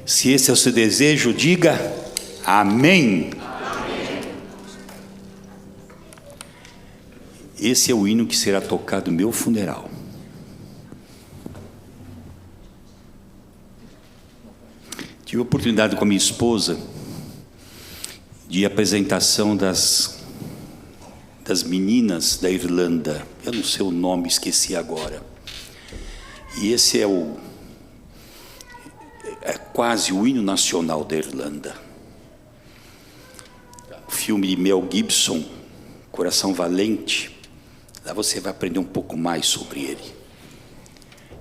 Se esse é o seu desejo, diga amém. Esse é o hino que será tocado no meu funeral. Tive a oportunidade com a minha esposa de apresentação das meninas da Irlanda. Eu não sei o nome, esqueci agora. E esse é quase o hino nacional da Irlanda. O filme de Mel Gibson, Coração Valente. Lá você vai aprender um pouco mais sobre ele.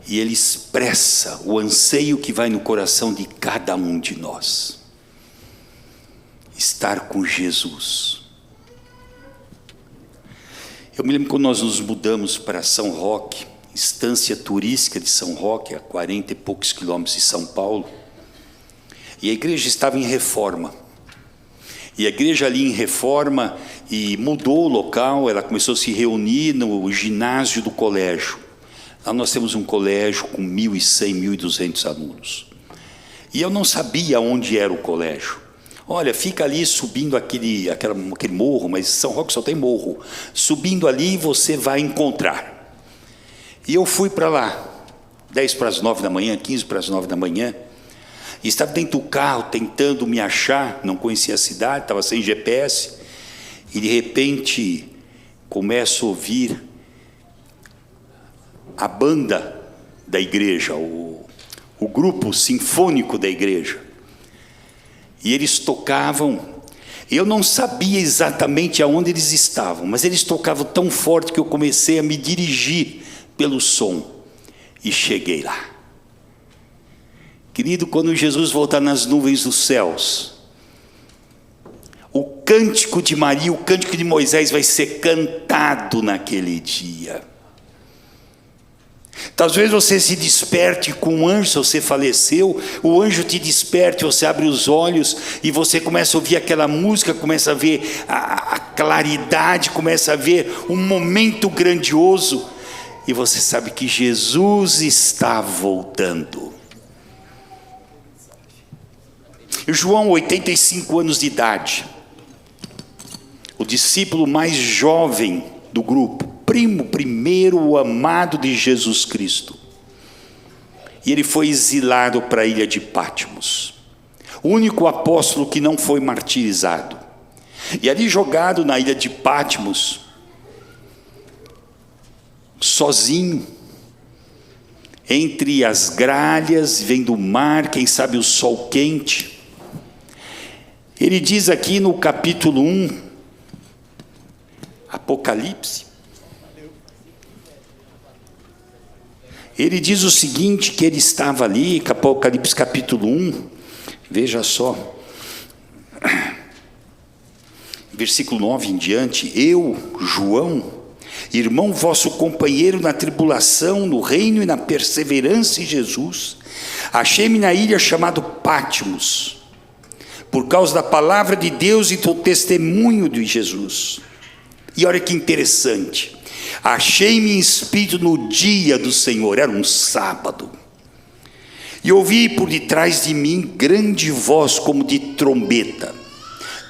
E ele expressa o anseio que vai no coração de cada um de nós. Estar com Jesus. Eu me lembro quando nós nos mudamos para São Roque, estância turística de São Roque, a 40 e poucos quilômetros de São Paulo. E a igreja estava em reforma. E a igreja ali em reforma, e mudou o local, ela começou a se reunir no ginásio do colégio. Lá nós temos um colégio com 1.100, 1.200 alunos. E eu não sabia onde era o colégio. Olha, fica ali subindo aquele morro, mas São Roque só tem morro. Subindo ali você vai encontrar. E eu fui para lá, 10 para as 9 da manhã, 15 para as 9 da manhã. E estava dentro do carro tentando me achar, não conhecia a cidade, estava sem GPS, e de repente começo a ouvir a banda da igreja, o grupo sinfônico da igreja. E eles tocavam, eu não sabia exatamente aonde eles estavam, mas eles tocavam tão forte que eu comecei a me dirigir pelo som, e cheguei lá. Querido, quando Jesus voltar nas nuvens dos céus, o cântico de Maria, o cântico de Moisés vai ser cantado naquele dia. Talvez você se desperte com um anjo, se você faleceu, o anjo te desperte, você abre os olhos e você começa a ouvir aquela música, começa a ver a claridade, começa a ver um momento grandioso, e você sabe que Jesus está voltando. João, 85 anos de idade, o discípulo mais jovem do grupo, primeiro o amado de Jesus Cristo, e ele foi exilado para a ilha de Patmos, o único apóstolo que não foi martirizado, e ali jogado na ilha de Patmos, sozinho, entre as gralhas, vendo o mar, quem sabe o sol quente. Ele diz aqui no capítulo 1, Apocalipse, ele diz o seguinte, que ele estava ali, Apocalipse capítulo 1, veja só, versículo 9 em diante, eu, João, irmão vosso companheiro na tribulação, no reino e na perseverança em Jesus, achei-me na ilha chamada Patmos, por causa da palavra de Deus e do testemunho de Jesus. E olha que interessante, achei-me em espírito no dia do Senhor, era um sábado, e ouvi por detrás de mim grande voz como de trombeta,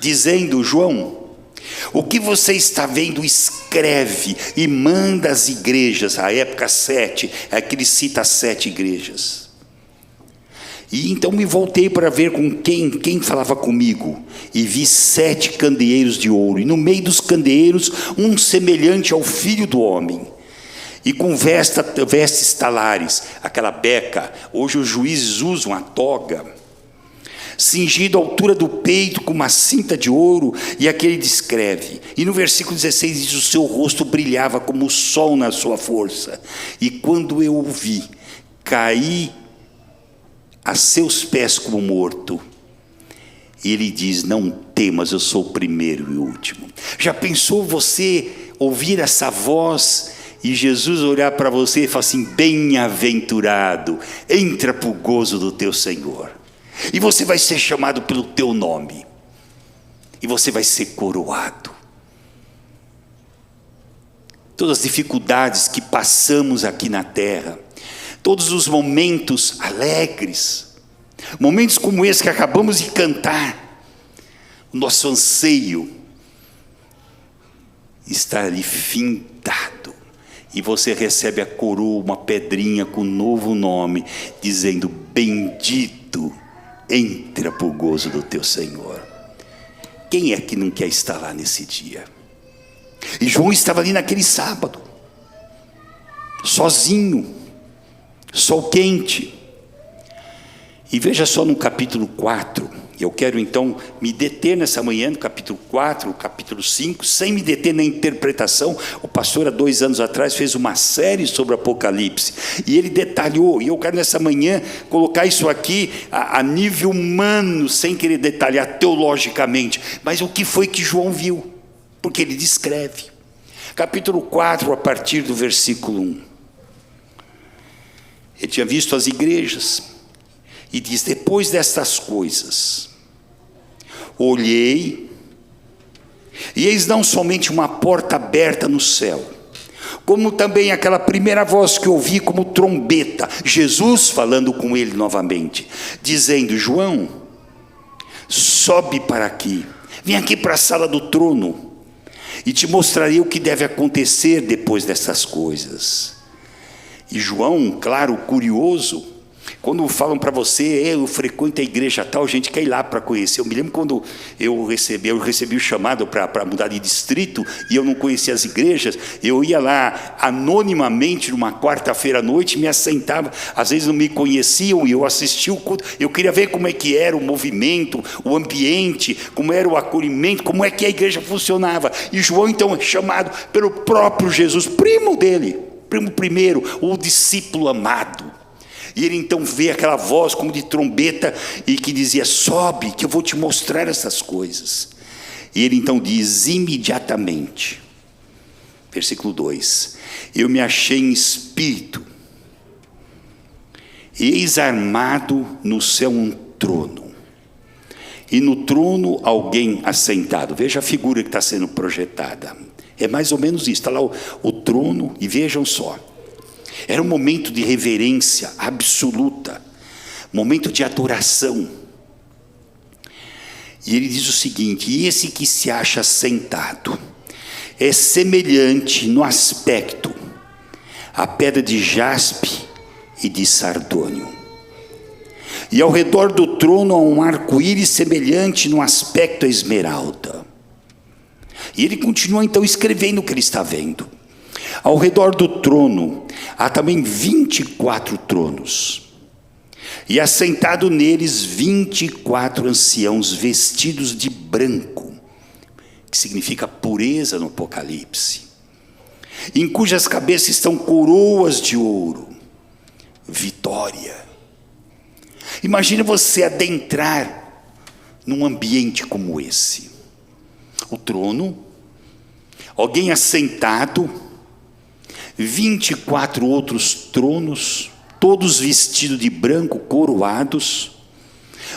dizendo, João, o que você está vendo, escreve e manda às igrejas, a época 7, é que ele cita 7 igrejas. E então me voltei para ver com quem falava comigo, e vi 7 candeeiros de ouro, e no meio dos candeeiros, um semelhante ao Filho do Homem, e com vestes talares, aquela beca, hoje os juízes usam a toga, cingido à altura do peito com uma cinta de ouro, e aquele descreve, e no versículo 16 diz, o seu rosto brilhava como o sol na sua força, e quando eu o vi, caí a seus pés como morto, e ele diz, não temas, eu sou o primeiro e o último. Já pensou você ouvir essa voz, e Jesus olhar para você e falar assim, bem-aventurado, entra para o gozo do teu Senhor, e você vai ser chamado pelo teu nome, e você vai ser coroado. Todas as dificuldades que passamos aqui na terra, todos os momentos alegres, Momentos como esse que acabamos de cantar, o nosso anseio está ali findado, e você recebe a coroa, uma pedrinha com um novo nome, dizendo: bendito, entra para o gozo do teu Senhor. Quem é que não quer estar lá nesse dia? E João estava ali naquele sábado, sozinho, sol quente. E veja só no capítulo 4, eu quero então me deter nessa manhã no capítulo 4, no capítulo 5, sem me deter na interpretação. O pastor há 2 anos atrás fez uma série sobre Apocalipse, e ele detalhou, e eu quero nessa manhã colocar isso aqui a nível humano, sem querer detalhar teologicamente, mas o que foi que João viu, porque ele descreve. Capítulo 4, a partir do versículo 1. Ele tinha visto as igrejas, e diz: depois destas coisas, olhei, e eis não somente uma porta aberta no céu, como também aquela primeira voz que ouvi como trombeta, Jesus falando com ele novamente, dizendo: João, sobe para aqui, vem aqui para a sala do trono, e te mostrarei o que deve acontecer depois dessas coisas. E João, claro, curioso, quando falam para você: eu frequento a igreja tal, a gente quer ir lá para conhecer. Eu me lembro quando eu recebi o chamado para mudar de distrito, e eu não conhecia as igrejas. Eu ia lá anonimamente numa quarta-feira à noite, me assentava, às vezes não me conheciam, e eu assistia o culto. Eu queria ver como é que era o movimento, o ambiente, como era o acolhimento, como é que a igreja funcionava. E João então é chamado pelo próprio Jesus, primo dele, primo primeiro, o discípulo amado. E ele então vê aquela voz como de trombeta, e que dizia: sobe, que eu vou te mostrar essas coisas. E ele então diz imediatamente, versículo 2: eu me achei em espírito, eis armado no céu um trono, e no trono alguém assentado. Veja a figura que está sendo projetada, é mais ou menos isso, está lá o trono, e vejam só, era um momento de reverência absoluta, momento de adoração. E ele diz o seguinte: e esse que se acha sentado é semelhante no aspecto à pedra de jaspe e de sardônio, e ao redor do trono há um arco-íris semelhante no aspecto à esmeralda. E ele continua então escrevendo o que ele está vendo. Ao redor do trono há também 24 tronos, e assentado neles 24 anciãos vestidos de branco, que significa pureza no Apocalipse, em cujas cabeças estão coroas de ouro, vitória. Imagina você adentrar num ambiente como esse: o trono, alguém assentado, 24 outros tronos, todos vestidos de branco, coroados,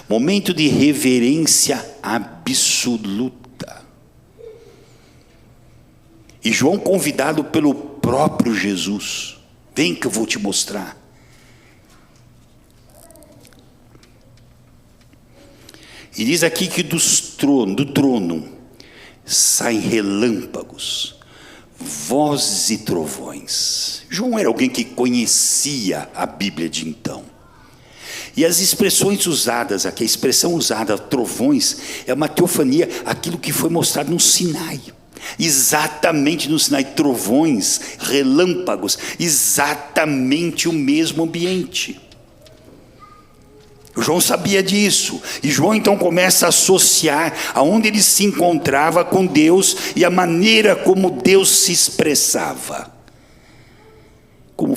momento de reverência absoluta. E João, convidado pelo próprio Jesus: vem que eu vou te mostrar. E diz aqui que do trono saem relâmpagos, vozes e trovões. João era alguém que conhecia a Bíblia de então. E as expressões usadas aqui, a expressão usada, trovões, é uma teofania, aquilo que foi mostrado no Sinai. Exatamente no Sinai, trovões, relâmpagos, exatamente o mesmo ambiente. João sabia disso, e João então começa a associar aonde ele se encontrava com Deus e a maneira como Deus se expressava, como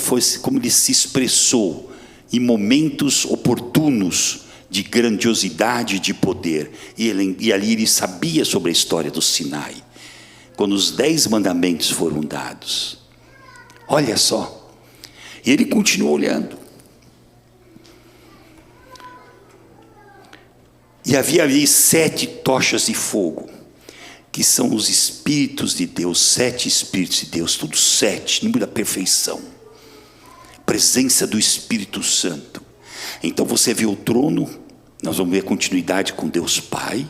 ele se expressou em momentos oportunos de grandiosidade e de poder. E ali ele sabia sobre a história do Sinai, quando os 10 mandamentos foram dados. Olha só, e ele continua olhando. E havia ali 7 tochas de fogo, que são os Espíritos de Deus, 7 Espíritos de Deus, tudo 7, número da perfeição, presença do Espírito Santo. Então você vê o trono, Nós vamos ver a continuidade com Deus Pai.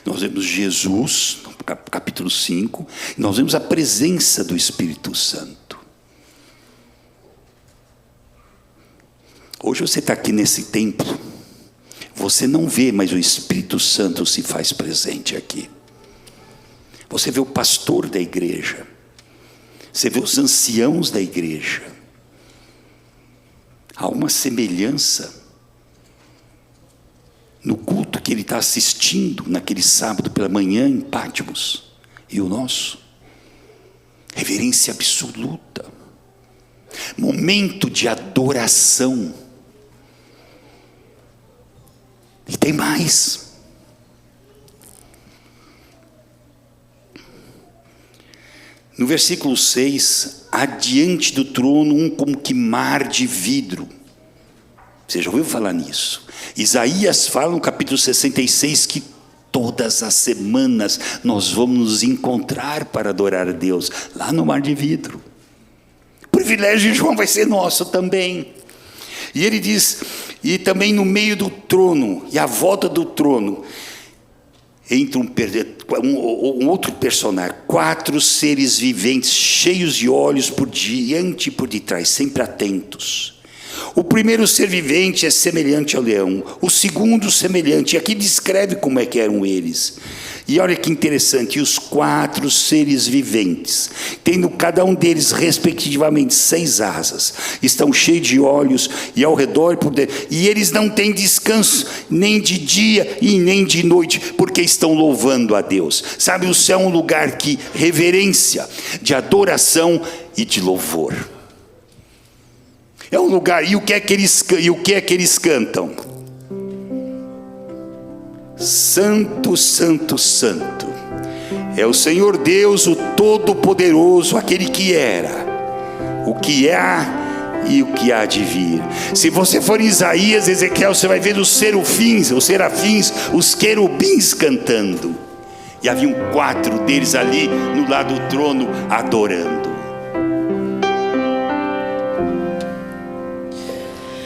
Nós vemos Jesus, no capítulo 5. Nós vemos a presença do Espírito Santo. Hoje você está aqui nesse templo. Você não vê, mas o Espírito Santo se faz presente aqui. Você vê o pastor da igreja. Você vê os anciãos da igreja. Há uma semelhança no culto que ele está assistindo naquele sábado pela manhã em Patmos e o nosso. Reverência absoluta. Momento de adoração. E tem mais. No versículo 6, adiante do trono um como que mar de vidro. Você já ouviu falar nisso? Isaías fala no capítulo 66 que todas as semanas nós vamos nos encontrar para adorar a Deus lá no mar de vidro. O privilégio de João vai ser nosso também. E ele diz, e também no meio do trono e à volta do trono entra um outro personagem, 4 seres viventes cheios de olhos por diante e por detrás, sempre atentos. O primeiro ser vivente é semelhante ao leão, o segundo semelhante, e aqui descreve como é que eram eles. E olha que interessante, os 4 seres viventes, tendo cada um deles respectivamente 6 asas, estão cheios de olhos e ao redor por dentro, e eles não têm descanso nem de dia e nem de noite, porque estão louvando a Deus. Sabe, o céu é um lugar de reverência, de adoração e de louvor. É um lugar, e o que é que eles cantam? Santo, santo, santo, é o Senhor Deus, o Todo-Poderoso, aquele que era, o que há e o que há de vir. Se você for em Isaías, Ezequiel, você vai ver os serafins, os querubins cantando, e haviam 4 deles ali no lado do trono adorando.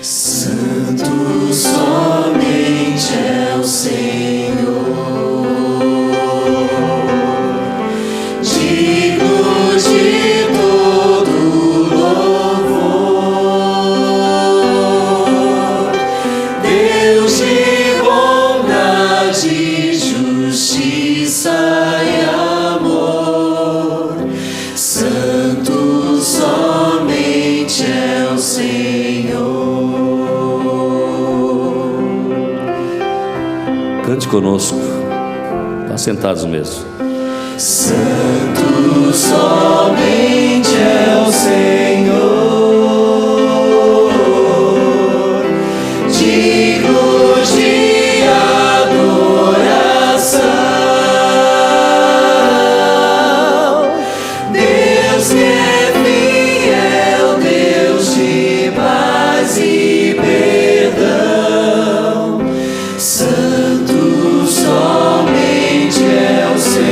Santo somente é o Senhor, digno de todo louvor, Deus de bondade, justiça e amor. Santo somente é o Senhor. Cante conosco, assentados mesmo. Santo somente é o Senhor, digno de adoração, Deus que é fiel, Deus de paz e perdão. Santo somente é o Senhor.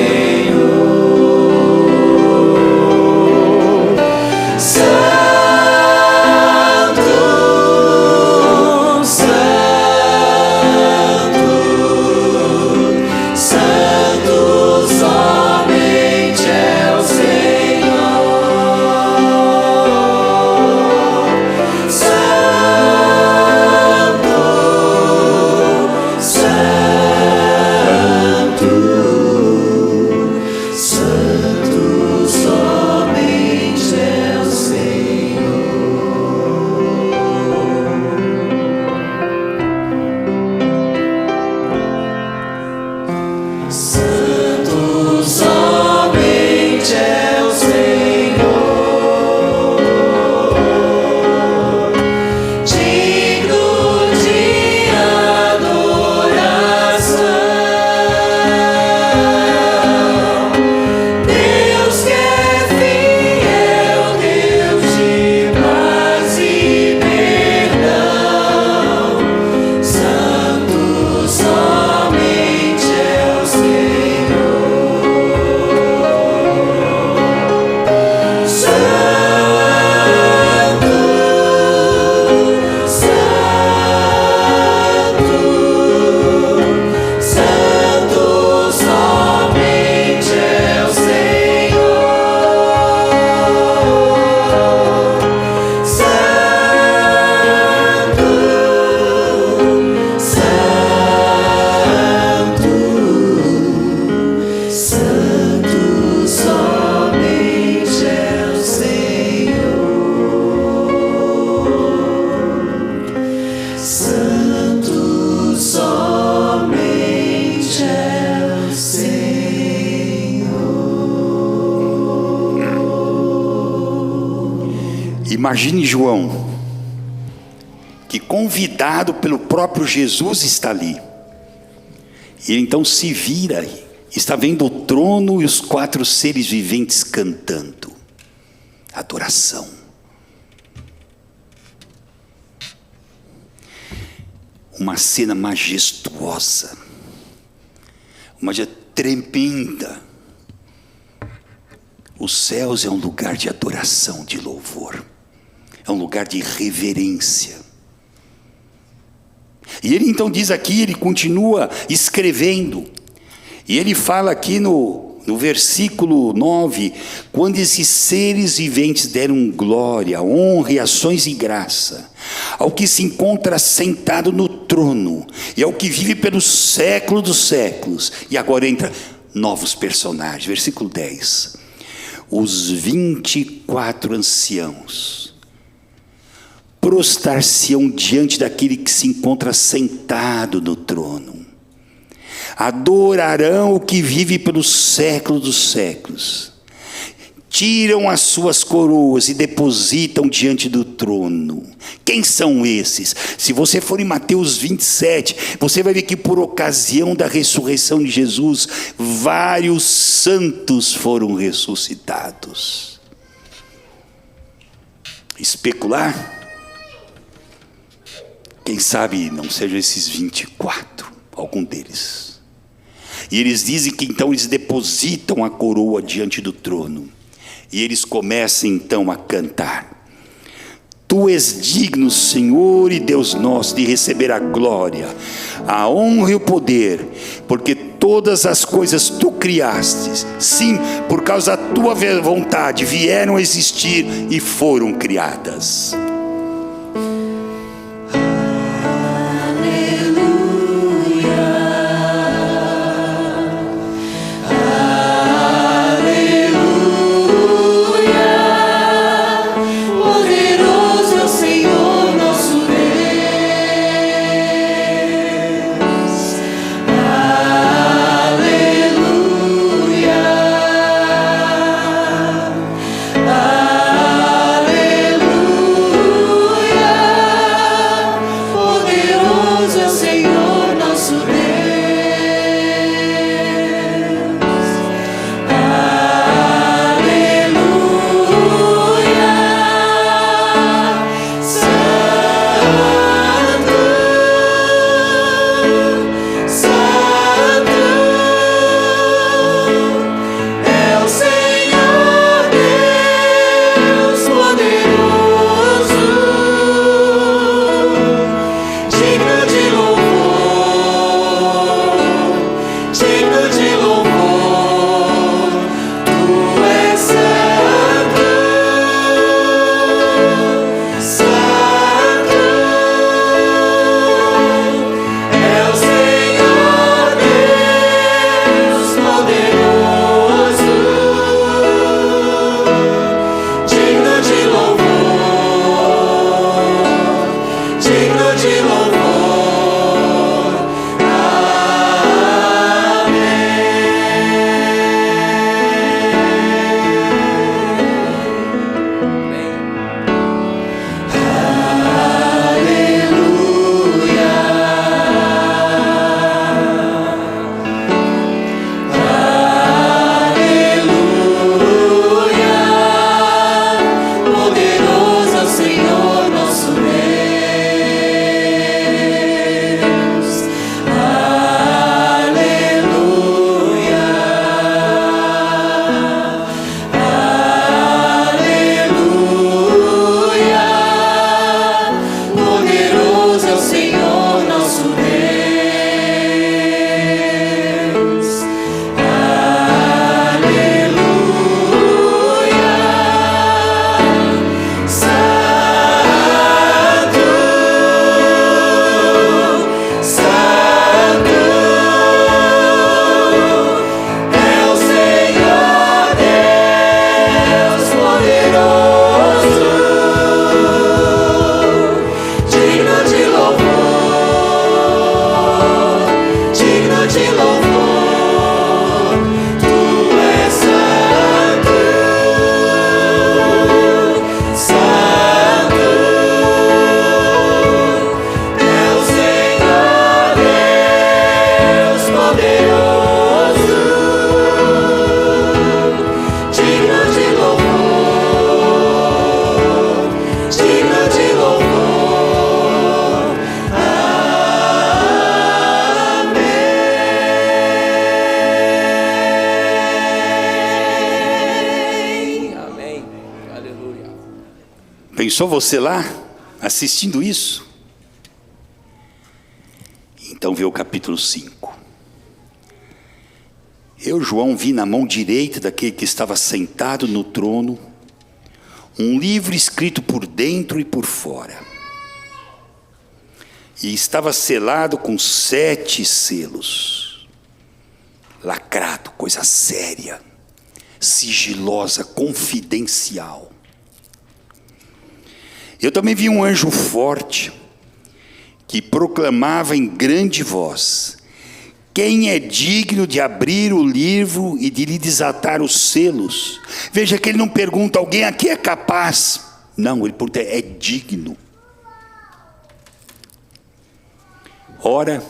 Imagine João, que convidado pelo próprio Jesus está ali. E ele então se vira, está vendo o trono e os 4 seres viventes cantando. Adoração. Uma cena majestuosa, uma cena tremenda. Os céus é um lugar de adoração, de louvor, é um lugar de reverência. E ele então diz aqui, ele continua escrevendo, e ele fala aqui no versículo 9, quando esses seres viventes deram glória, honra e ações de graça ao que se encontra sentado no trono e ao que vive pelos séculos dos séculos. E agora entra novos personagens, versículo 10. Os 24 anciãos prostrar-se-ão diante daquele que se encontra sentado no trono, adorarão o que vive pelos séculos dos séculos, tiram as suas coroas e depositam diante do trono. Quem são esses? Se você for em Mateus 27, você vai ver que por ocasião da ressurreição de Jesus, vários santos foram ressuscitados. Especular? Quem sabe não sejam esses 24, algum deles. E eles dizem que então eles depositam a coroa diante do trono. E eles começam então a cantar: Tu és digno, Senhor e Deus nosso, de receber a glória, a honra e o poder, porque todas as coisas Tu criastes, sim, por causa da Tua vontade, vieram a existir e foram criadas. Aleluia. Pensou você lá, assistindo isso? Então vê o capítulo 5. Eu, João, vi na mão direita daquele que estava sentado no trono um livro escrito por dentro e por fora. E estava selado com 7 selos. Lacrado, coisa séria, sigilosa, confidencial. Eu também vi um anjo forte que proclamava em grande voz: quem é digno de abrir o livro e de lhe desatar os selos? Veja que ele não pergunta: alguém aqui é capaz? Não, ele pergunta: é digno. Ora,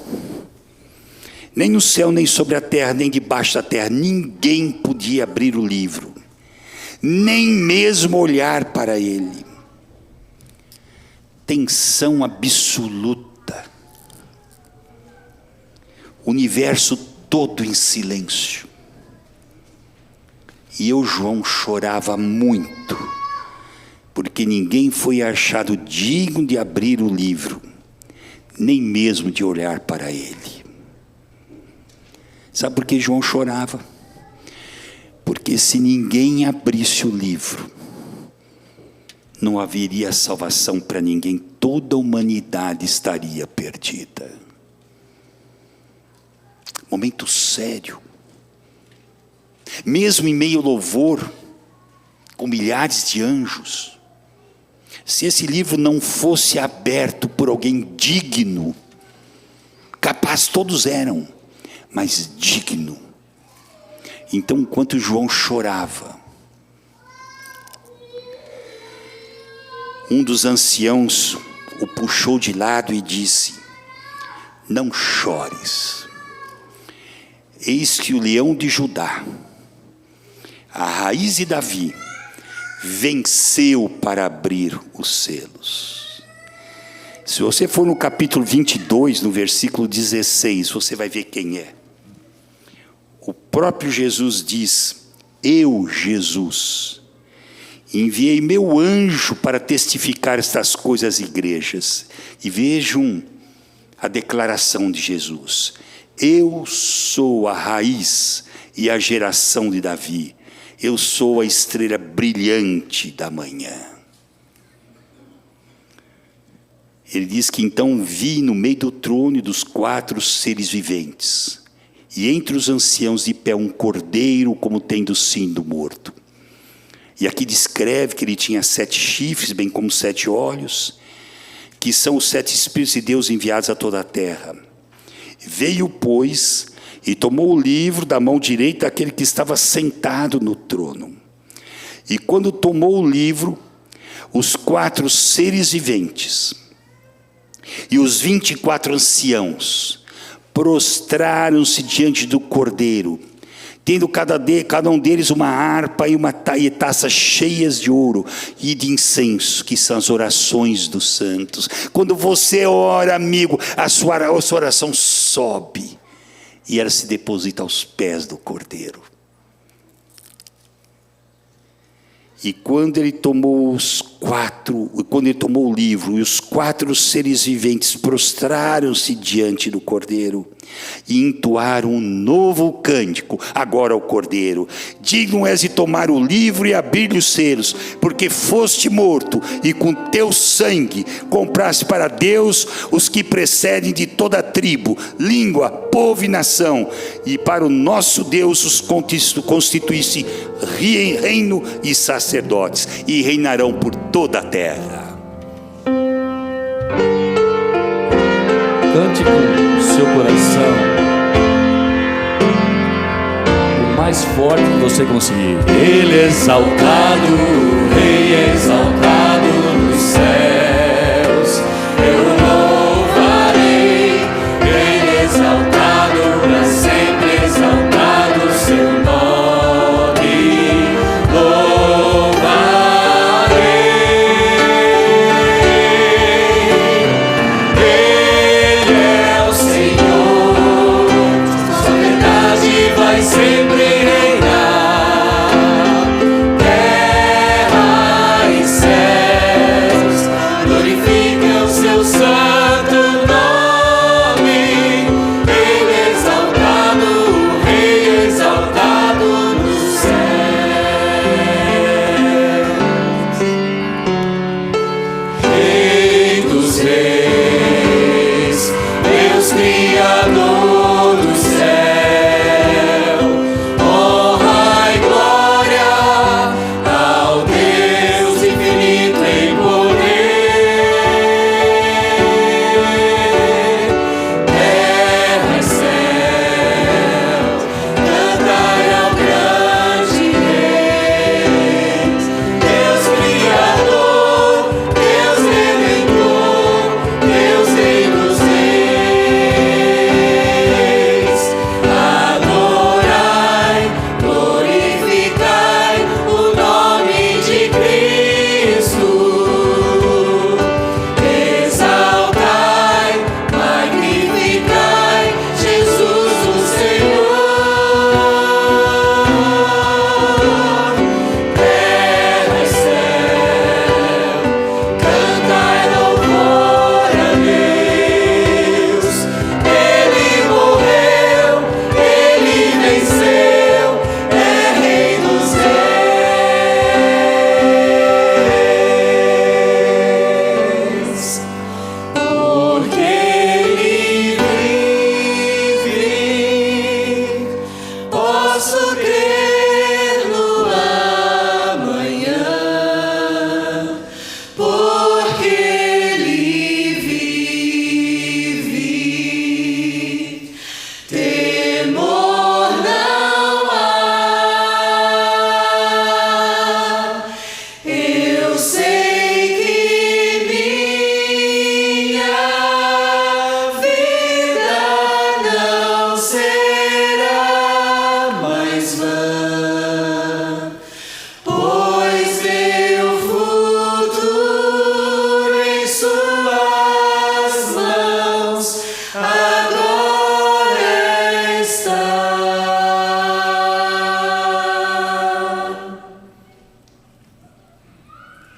nem no céu, nem sobre a terra, nem debaixo da terra, ninguém podia abrir o livro, nem mesmo olhar para ele. Tensão absoluta. O universo todo em silêncio. E eu, João, chorava muito, porque ninguém foi achado digno de abrir o livro, nem mesmo de olhar para ele. Sabe por que João chorava? Porque se ninguém abrisse o livro, não haveria salvação para ninguém, toda a humanidade estaria perdida. Momento sério. Mesmo em meio ao louvor, com milhares de anjos, se esse livro não fosse aberto por alguém digno, capaz todos eram, mas digno. Então, enquanto João chorava, um dos anciãos o puxou de lado e disse: não chores. Eis que o leão de Judá, a raiz de Davi, venceu para abrir os selos. Se você for no capítulo 22, no versículo 16, você vai ver quem é. O próprio Jesus diz: eu, Jesus, enviei meu anjo para testificar estas coisas às igrejas. E vejam a declaração de Jesus: eu sou a raiz e a geração de Davi. Eu sou a estrela brilhante da manhã. Ele diz que então vi no meio do trono e dos 4 seres viventes, e entre os anciãos de pé um cordeiro como tendo sido morto. E aqui descreve que ele tinha 7 chifres, bem como 7 olhos, que são os 7 Espíritos de Deus enviados a toda a terra. Veio, pois, e tomou o livro da mão direita daquele que estava sentado no trono. E quando tomou o livro, os 4 seres viventes e os 24 anciãos prostraram-se diante do cordeiro, tendo cada um deles uma harpa e taças cheias de ouro e de incenso, que são as orações dos santos. Quando você ora, amigo, a sua oração sobe e ela se deposita aos pés do cordeiro. E quando ele tomou o livro, e os 4 seres viventes prostraram-se diante do cordeiro e entoaram um novo cântico agora ao cordeiro: digno és de tomar o livro e abrir-lhe os selos, porque foste morto e com teu sangue compraste para Deus os que precedem de toda a tribo, língua, povo e nação, e para o nosso Deus os constituísse reino e sacerdotes, e reinarão por toda a terra. Cante com seu coração o mais forte que você conseguir. Ele é exaltado, o Rei é exaltado nos céus. Eu louvarei, Ele é exaltado, para sempre exaltado seu nome. Louvarei, Ele é o Senhor, sua verdade vai sempre reinar. Terra e céu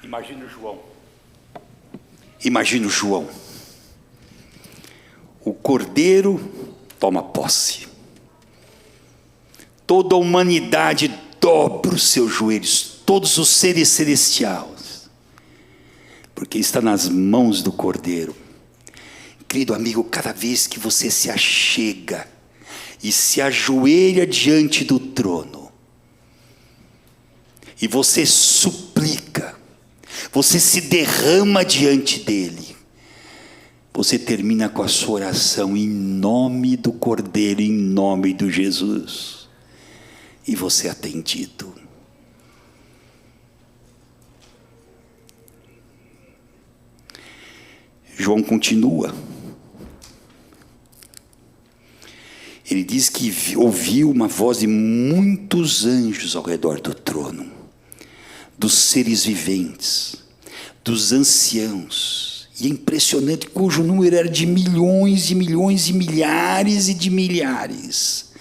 Imagina o João. Imagina o João. O Cordeiro toma posse. Toda a humanidade dobra os seus joelhos, todos os seres celestiais, porque está nas mãos do Cordeiro. Querido amigo, cada vez que você se achega e se ajoelha diante do trono, e você suplica, você se derrama diante dele, você termina com a sua oração em nome do Cordeiro, em nome do Jesus, e você é atendido. João continua. Ele diz que ouviu uma voz de muitos anjos ao redor do trono, dos seres viventes, dos anciãos, e é impressionante, cujo número era de milhões e milhões e milhares e de milhares,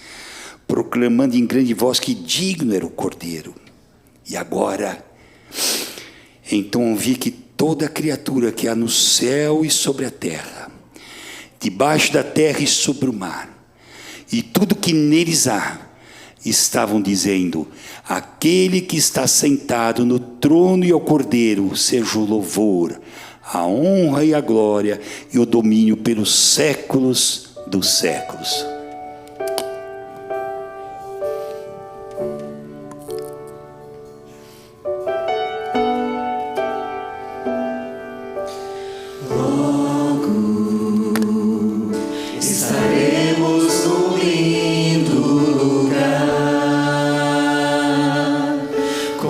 proclamando em grande voz que digno era o Cordeiro. E agora, então ouvi que toda criatura que há no céu e sobre a terra, debaixo da terra e sobre o mar, e tudo que neles há, estavam dizendo: aquele que está sentado no trono e ao Cordeiro, seja o louvor, a honra e a glória e o domínio pelos séculos dos séculos.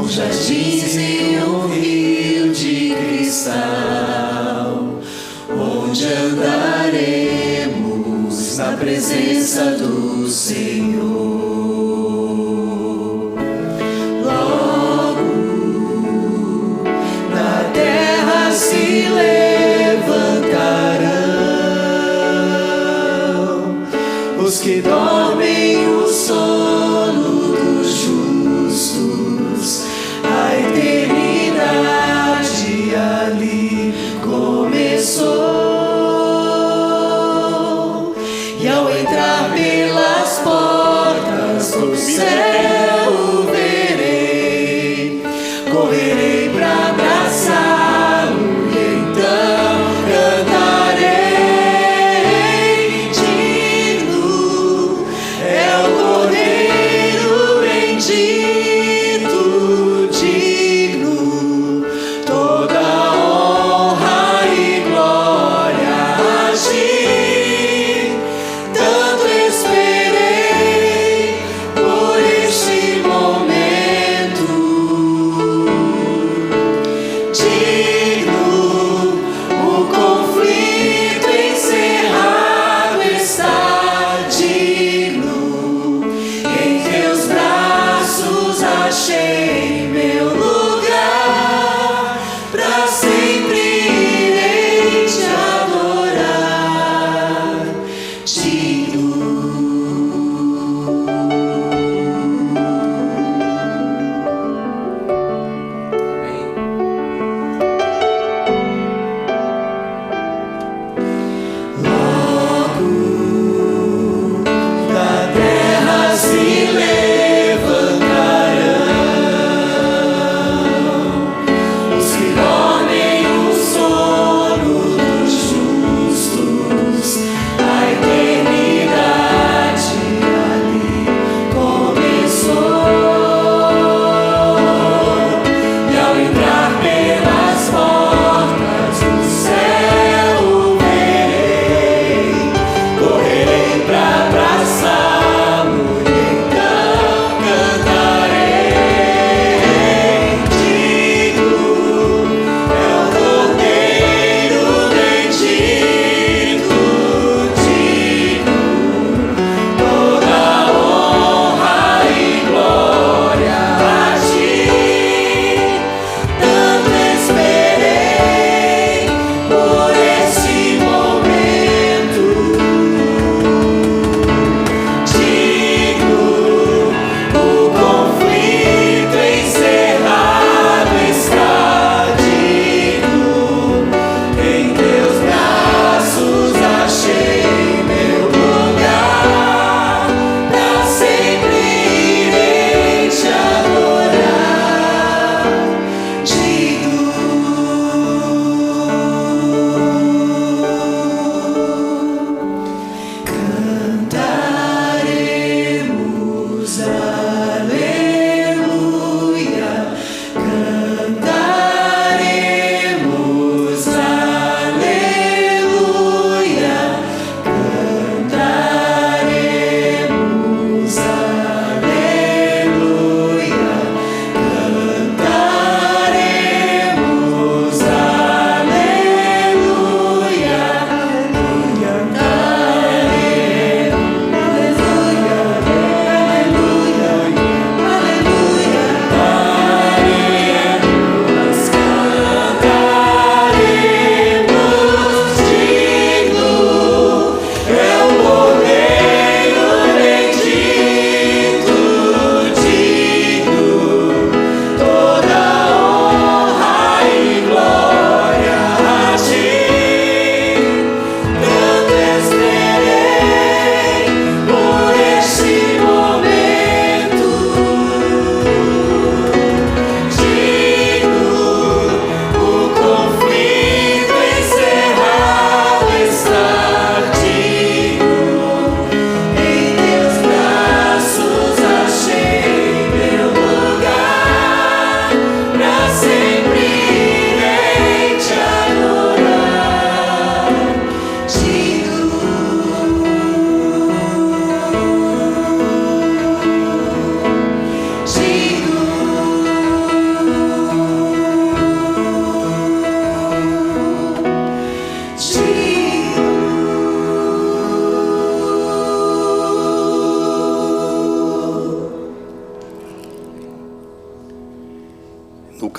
Jardins e um rio de cristal, onde andaremos na presença do Senhor. Logo na terra se levantarão os que dormem o sono dos justos. A eternidade ali começou, e ao entrar pelas portas do céu o verei, correrei para abraçá-lo e então cantarei: digno é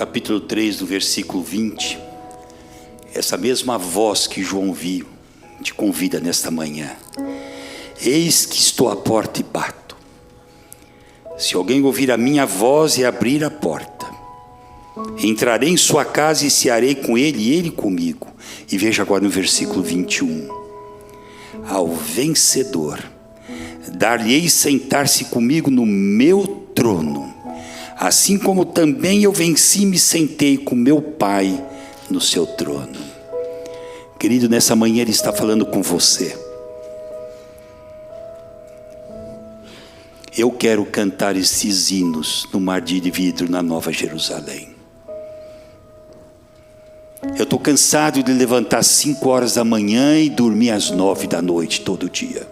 capítulo 3, no versículo 20, essa mesma voz que João viu, te convida nesta manhã. Eis que estou à porta e bato. Se alguém ouvir a minha voz e abrir a porta, entrarei em sua casa e cearei com ele e ele comigo. E veja agora no versículo 21. Ao vencedor, dar-lhe-ei sentar-se comigo no meu trono, assim como também eu venci e me sentei com meu Pai no seu trono. Querido, nessa manhã Ele está falando com você. Eu quero cantar esses hinos no mar de vidro na Nova Jerusalém. Eu estou cansado de levantar às 5 horas da manhã e dormir às 9 da noite todo dia.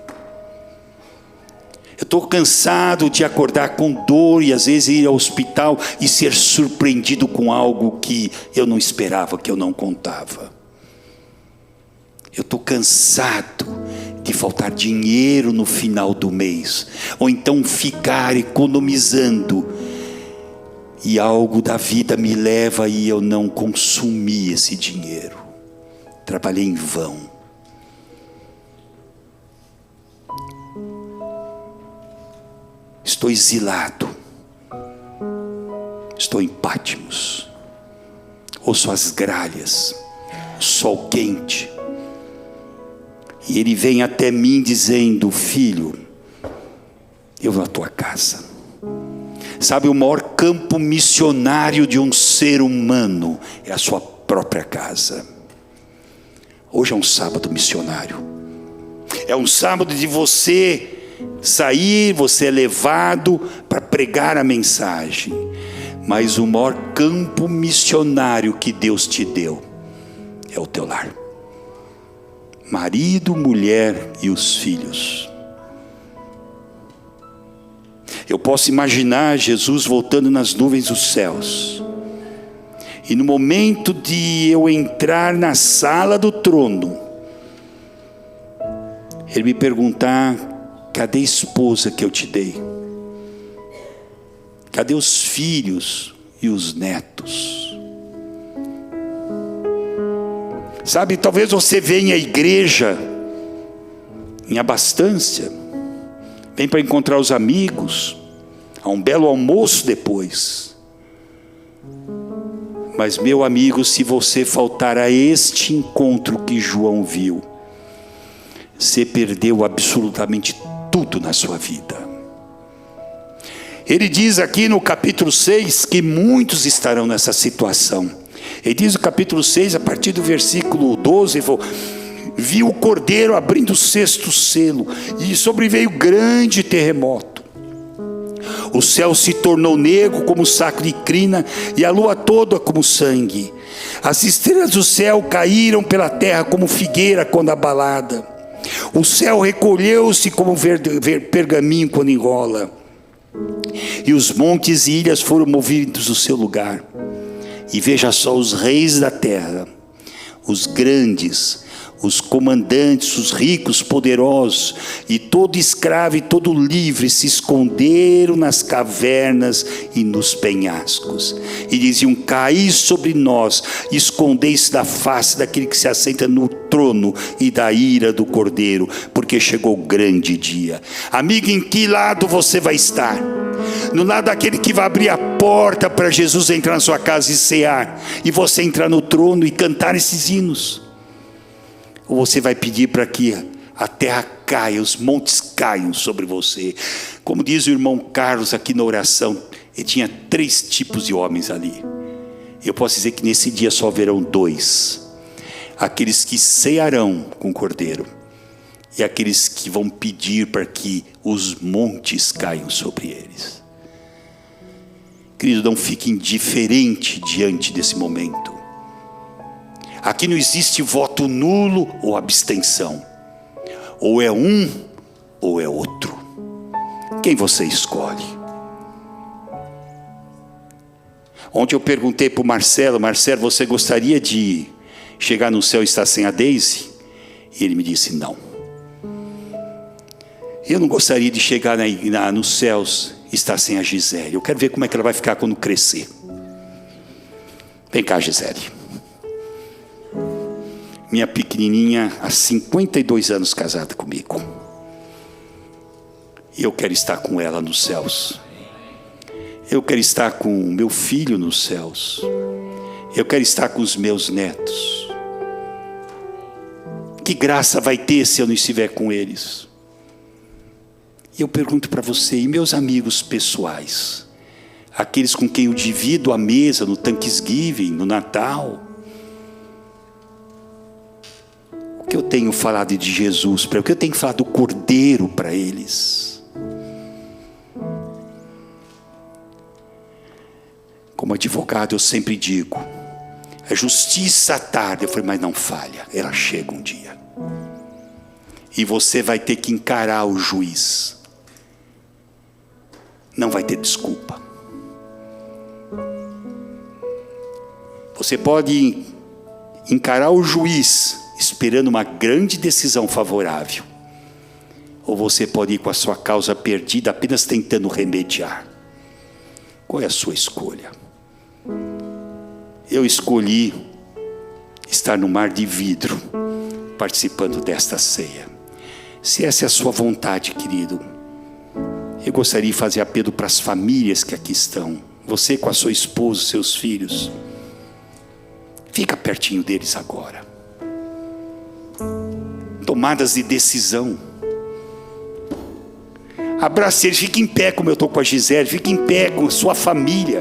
Eu estou cansado de acordar com dor e às vezes ir ao hospital e ser surpreendido com algo que eu não esperava, que eu não contava. Eu estou cansado de faltar dinheiro no final do mês, ou então ficar economizando, e algo da vida me leva e eu não consumi esse dinheiro. Trabalhei em vão. Estou exilado. Estou em Patmos. Ouço as gralhas, o sol quente. E ele vem até mim dizendo: filho, eu vou à tua casa. Sabe, o maior campo missionário de um ser humano é a sua própria casa. Hoje é um sábado missionário. É um sábado de você sair, você é levado para pregar a mensagem. Mas o maior campo missionário que Deus te deu é o teu lar. Marido, mulher e os filhos. Eu posso imaginar Jesus voltando nas nuvens dos céus. E no momento de eu entrar na sala do trono, Ele me perguntar: cadê a esposa que eu te dei? Cadê os filhos e os netos? Sabe, talvez você venha à igreja em abastança, vem para encontrar os amigos, a um belo almoço depois. Mas, meu amigo, se você faltar a este encontro que João viu, você perdeu absolutamente tudo na sua vida. Ele diz aqui no capítulo 6 que muitos estarão nessa situação. Ele diz no capítulo 6, a partir do versículo 12, viu o cordeiro abrindo o 6º selo, e sobreveio grande terremoto. O céu se tornou negro como saco de crina, e a lua toda como sangue. As estrelas do céu caíram pela terra como figueira quando abalada. O céu recolheu-se como pergaminho quando enrola. E os montes e ilhas foram movidos do seu lugar. E veja só, os reis da terra, os grandes, os comandantes, os ricos, poderosos, e todo escravo e todo livre se esconderam nas cavernas e nos penhascos. E diziam: caí sobre nós, escondei-se da face daquele que se assenta no trono e da ira do cordeiro, porque chegou o grande dia. Amigo, em que lado você vai estar? No lado daquele que vai abrir a porta para Jesus entrar na sua casa e cear, e você entrar no trono e cantar esses hinos? Ou você vai pedir para que a terra caia, os montes caiam sobre você? Como diz o irmão Carlos aqui na oração, ele tinha 3 tipos de homens ali. Eu posso dizer que nesse dia só haverão 2: aqueles que cearão com o cordeiro, e aqueles que vão pedir para que os montes caiam sobre eles. Querido, não fique indiferente diante desse momento. Aqui não existe voto nulo ou abstenção. Ou é um ou é outro. Quem você escolhe? Ontem eu perguntei para o Marcelo: Marcelo, você gostaria de chegar no céu e estar sem a Daisy? E ele me disse: não. Eu não gostaria de chegar nos céus e estar sem a Gisele. Eu quero ver como é que ela vai ficar quando crescer. Vem cá, Gisele. Minha pequenininha, há 52 anos casada comigo. E eu quero estar com ela nos céus. Eu quero estar com o meu filho nos céus. Eu quero estar com os meus netos. Que graça vai ter se eu não estiver com eles? E eu pergunto para você, e meus amigos pessoais, aqueles com quem eu divido a mesa no Thanksgiving, no Natal, o que eu tenho falado de Jesus para eles? O que eu tenho falado do Cordeiro para eles? Como advogado eu sempre digo, a justiça tarda. Eu falei, mas não falha, ela chega um dia. E você vai ter que encarar o juiz. Não vai ter desculpa. Você pode encarar o juiz esperando uma grande decisão favorável. Ou você pode ir com a sua causa perdida apenas tentando remediar. Qual é a sua escolha? Eu escolhi estar no mar de vidro, participando desta ceia. Se essa é a sua vontade, querido, eu gostaria de fazer apelo para as famílias que aqui estão. Você com a sua esposa, seus filhos. Fica pertinho deles agora. Tomadas de decisão. Abrace eles, fique em pé como eu estou com a Gisele. Fique em pé com a sua família,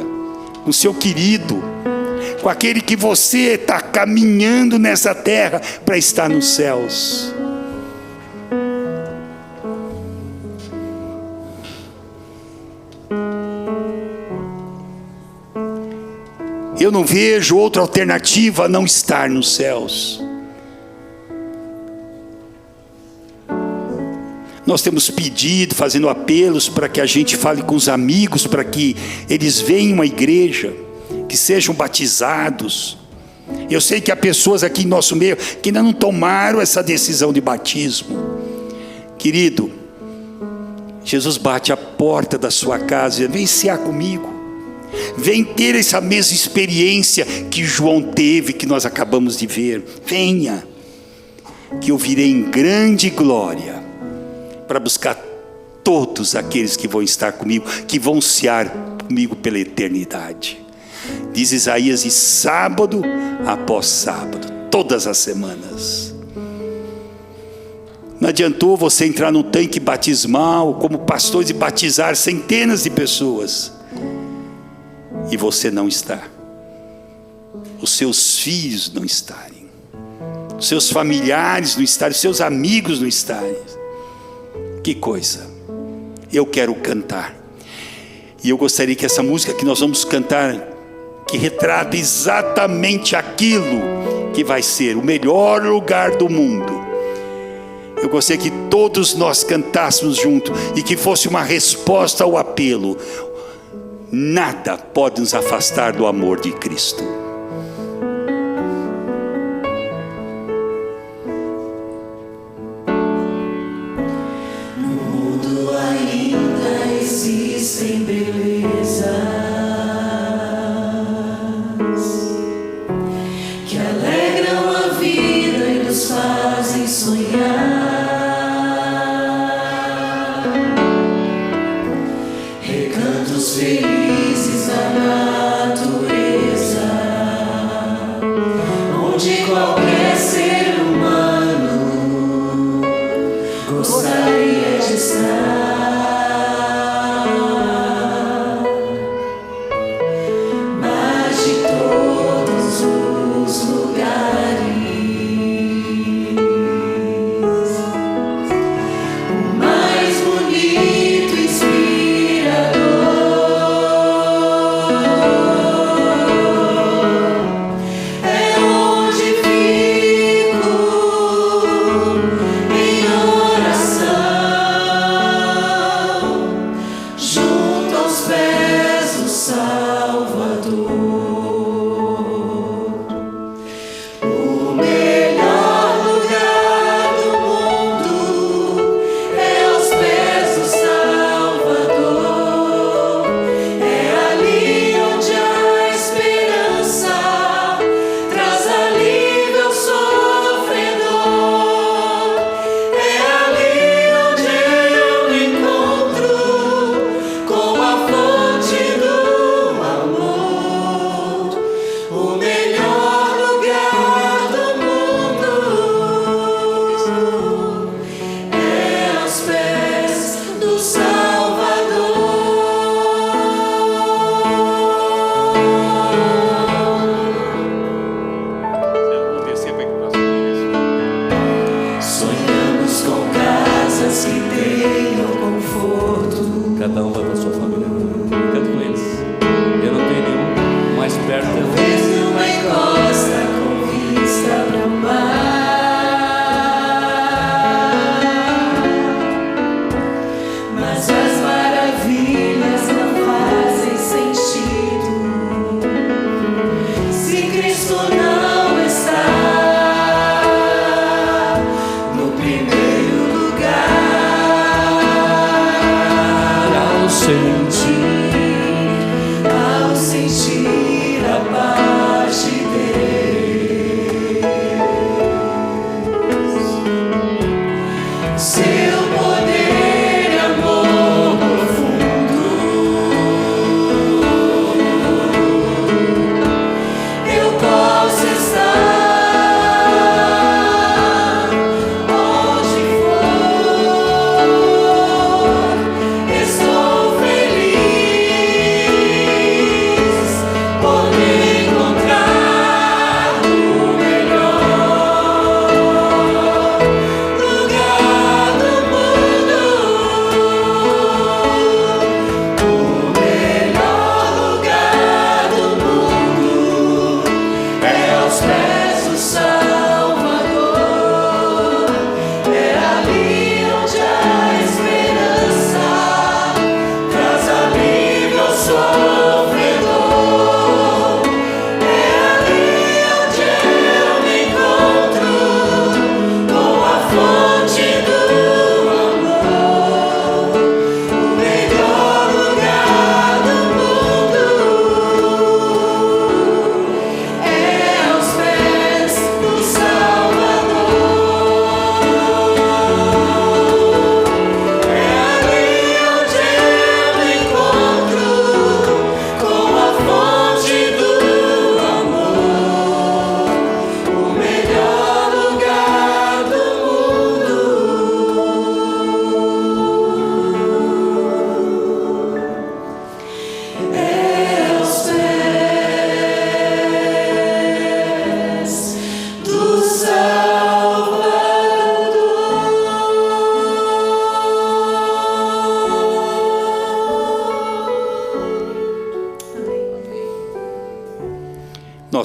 com o seu querido, com aquele que você está caminhando nessa terra para estar nos céus. Eu não vejo outra alternativa a não estar nos céus. Nós temos pedido, fazendo apelos para que a gente fale com os amigos, para que eles venham à igreja, que sejam batizados. Eu sei que há pessoas aqui em nosso meio que ainda não tomaram essa decisão de batismo. Querido, Jesus bate à porta da sua casa e diz, vem cear comigo. Vem ter essa mesma experiência que João teve, que nós acabamos de ver. Venha, que eu virei em grande glória para buscar todos aqueles que vão estar comigo, que vão cear comigo pela eternidade. Diz Isaías, e sábado após sábado, todas as semanas. Não adiantou você entrar no tanque batismal como pastores e batizar centenas de pessoas e você não estar, os seus filhos não estarem, os seus familiares não estarem, os seus amigos não estarem. Que coisa! Eu quero cantar, e eu gostaria que essa música que nós vamos cantar, que retrata exatamente aquilo que vai ser o melhor lugar do mundo, eu gostaria que todos nós cantássemos junto, e que fosse uma resposta ao apelo. Nada pode nos afastar do amor de Cristo. No mundo ainda existem belezas que alegram a vida e nos fazem sonhar. Recantos felizes da natureza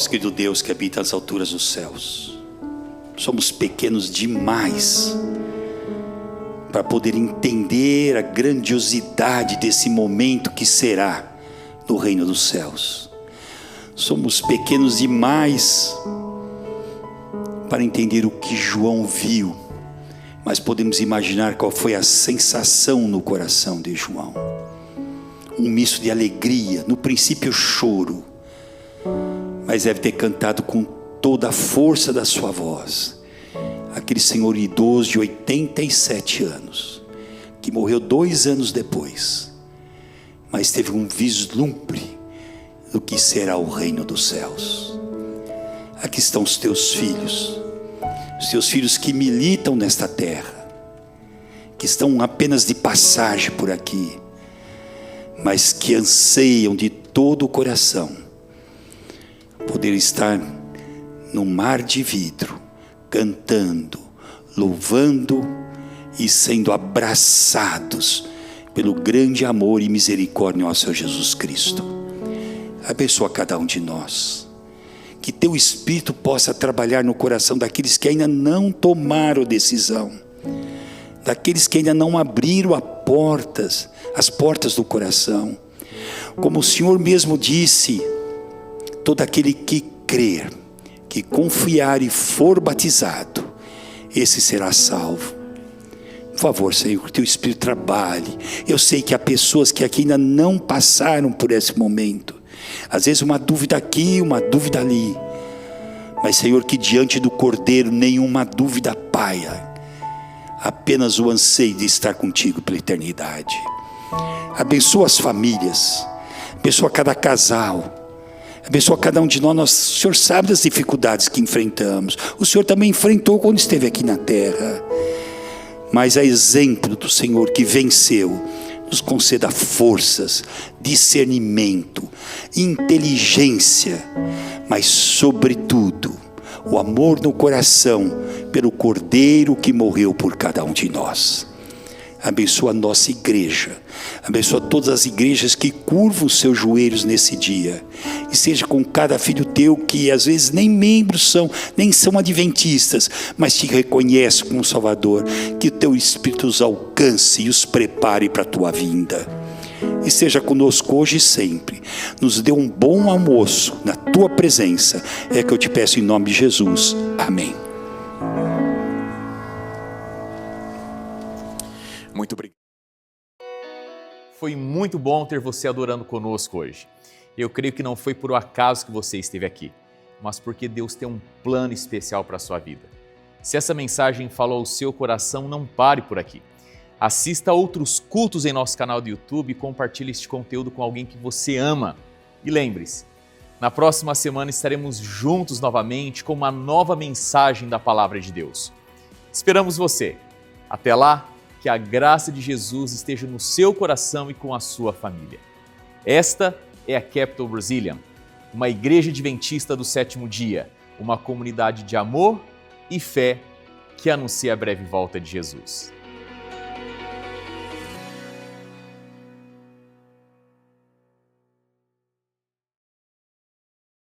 Nosso querido Deus que habita nas alturas dos céus, somos pequenos demais para poder entender a grandiosidade desse momento que será no reino dos céus. Somos pequenos demais para entender o que João viu, mas podemos imaginar qual foi a sensação no coração de João. Um misto de alegria, no princípio choro, mas deve ter cantado com toda a força da sua voz. Aquele senhor idoso de 87 anos, que morreu 2 anos depois, mas teve um vislumbre do que será o reino dos céus. Aqui estão os teus filhos que militam nesta terra, que estão apenas de passagem por aqui, mas que anseiam de todo o coração poder estar no mar de vidro, cantando, louvando e sendo abraçados pelo grande amor e misericórdia do nosso Senhor Jesus Cristo. Abençoa cada um de nós, que teu Espírito possa trabalhar no coração daqueles que ainda não tomaram decisão, daqueles que ainda não abriram as portas do coração. Como o Senhor mesmo disse, todo aquele que crer, que confiar e for batizado, esse será salvo. Por favor, Senhor, que teu Espírito trabalhe. Eu sei que há pessoas que aqui ainda não passaram por esse momento, às vezes uma dúvida aqui, uma dúvida ali, mas Senhor, que diante do Cordeiro nenhuma dúvida paira, apenas o anseio de estar contigo pela eternidade. Abençoa as famílias, abençoa cada casal, abençoa cada um de nós. O Senhor sabe das dificuldades que enfrentamos, o Senhor também enfrentou quando esteve aqui na terra, mas a exemplo do Senhor que venceu, nos conceda forças, discernimento, inteligência, mas sobretudo o amor no coração pelo Cordeiro que morreu por cada um de nós. Abençoa a nossa igreja, abençoa todas as igrejas que curvam os seus joelhos nesse dia, e seja com cada filho teu que às vezes nem membros são, nem são adventistas, mas te reconhece como Salvador. Que o teu Espírito os alcance e os prepare para a tua vinda, e seja conosco hoje e sempre. Nos dê um bom almoço na tua presença, é que eu te peço em nome de Jesus, amém. Muito obrigado. Foi muito bom ter você adorando conosco hoje. Eu creio que não foi por um acaso que você esteve aqui, mas porque Deus tem um plano especial para a sua vida. Se essa mensagem falou ao seu coração, não pare por aqui. Assista a outros cultos em nosso canal do YouTube e compartilhe este conteúdo com alguém que você ama. E lembre-se, na próxima semana estaremos juntos novamente com uma nova mensagem da Palavra de Deus. Esperamos você. Até lá, que a graça de Jesus esteja no seu coração e com a sua família. Esta é a Capital Brazilian, uma igreja adventista do sétimo dia, uma comunidade de amor e fé que anuncia a breve volta de Jesus.